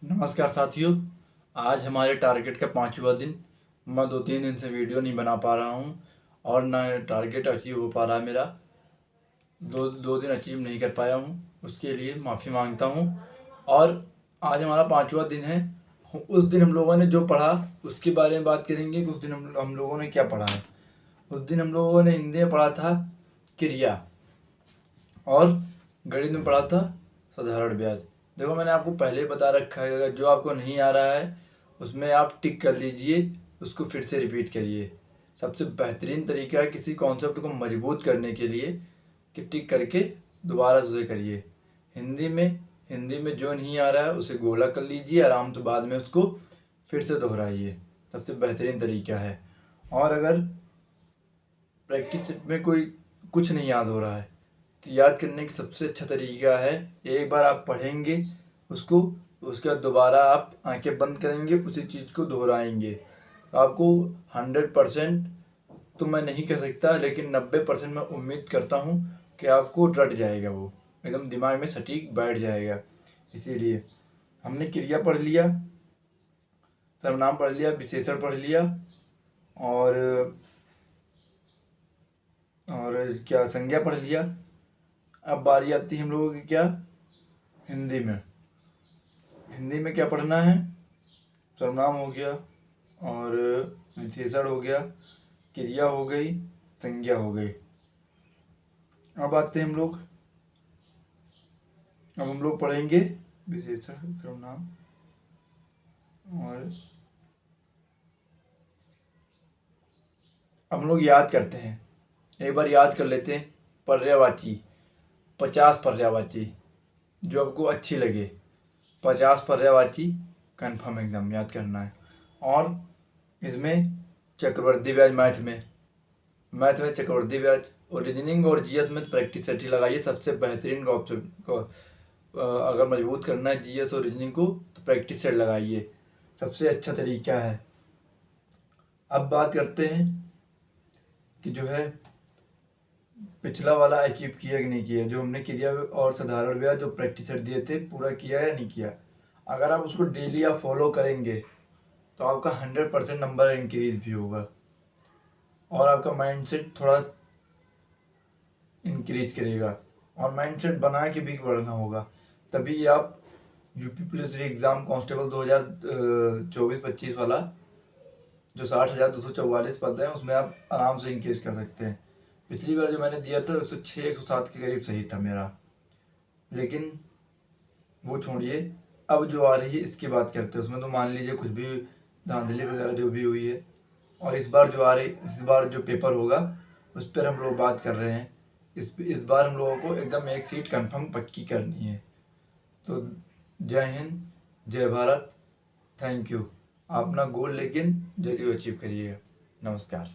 नमस्कार साथियों। आज हमारे टारगेट का 5वां दिन। मैं 2-3 दिन से वीडियो नहीं बना पा रहा हूँ और ना टारगेट अचीव हो पा रहा मेरा। दो दिन अचीव नहीं कर पाया हूँ, उसके लिए माफ़ी मांगता हूँ। और आज हमारा 5वां दिन है। उस दिन हम लोगों ने जो पढ़ा उसके बारे में बात करेंगे कि उस दिन हम लोगों ने क्या पढ़ा है। उस दिन हम लोगों ने हिंदी में पढ़ा था क्रिया और गणित में पढ़ा था साधारण ब्याज। देखो, मैंने आपको पहले ही बता रखा है, अगर जो आपको नहीं आ रहा है उसमें आप टिक कर लीजिए, उसको फिर से रिपीट करिए। सबसे बेहतरीन तरीका है किसी कॉन्सेप्ट को मजबूत करने के लिए कि टिक करके दोबारा से उसे करिए। हिंदी में जो नहीं आ रहा है उसे गोला कर लीजिए आराम से, बाद में उसको फिर से दोहराइए। सबसे बेहतरीन तरीका है। और अगर प्रैक्टिस में कोई कुछ नहीं याद हो रहा है तो याद करने का सबसे अच्छा तरीका है, एक बार आप पढ़ेंगे उसको, उसके बाद दोबारा आप आंखें बंद करेंगे, उसी चीज़ को दोहराएंगे। आपको 100% तो मैं नहीं कह सकता, लेकिन 90% मैं उम्मीद करता हूँ कि आपको रट जाएगा, वो एकदम दिमाग में सटीक बैठ जाएगा। इसीलिए हमने क्रिया पढ़ लिया, सर्वनाम पढ़ लिया, विशेषण पढ़ लिया और क्या संज्ञा पढ़ लिया। अब बारी आती है हम लोगों की क्या, हिंदी में क्या पढ़ना है। सर्वनाम हो गया और विशेषण हो गया, क्रिया हो गई, संज्ञा हो गई। अब आते हैं अब हम लोग पढ़ेंगे विशेषण, सर्वनाम और अब हम लोग याद करते हैं। एक बार याद कर लेते हैं। पर्यायवाची 50 पर्यायवाची जो आपको अच्छी लगे, 50 पर्यायवाची कन्फर्म एग्जाम याद करना है। और इसमें चक्रवर्ती ब्याज, मैथ में चक्रवर्ती ब्याज और रीजनिंग और जीएस में प्रैक्टिस सेट ही लगाइए। सबसे बेहतरीन ऑप्शन को अगर मजबूत करना है जीएस और रीजनिंग को तो प्रैक्टिस सेट लगाइए, सबसे अच्छा तरीका है। अब बात करते हैं कि जो है पिछला वाला अचीव किया कि नहीं किया, जो हमने क्रिया और साधारण ब्याज जो प्रैक्टिस सेट दिए थे पूरा किया या नहीं किया। अगर आप उसको डेली आप फॉलो करेंगे तो आपका 100% नंबर इंक्रीज भी होगा और आपका माइंडसेट थोड़ा इंक्रीज करेगा और माइंडसेट बना के भी बढ़ना होगा। तभी आप यूपी पुलिस एग्ज़ाम कांस्टेबल 2024-25 वाला जो 60,244 पद है उसमें आप आराम से इंक्रीज कर सकते हैं। पिछली बार जो मैंने दिया था 106-107 के करीब सही था मेरा, लेकिन वो छोड़िए। अब जो आ रही है इसकी बात करते हैं, उसमें तो मान लीजिए कुछ भी धांधली वगैरह जो भी हुई है। और इस बार जो पेपर होगा उस पर हम लोग बात कर रहे हैं। इस बार हम लोगों को एकदम एक सीट कंफर्म पक्की करनी है। तो जय हिंद, जय भारत, थैंक यू। आप अपना गोल लेकिन जल्दी अचीव करिएगा। नमस्कार।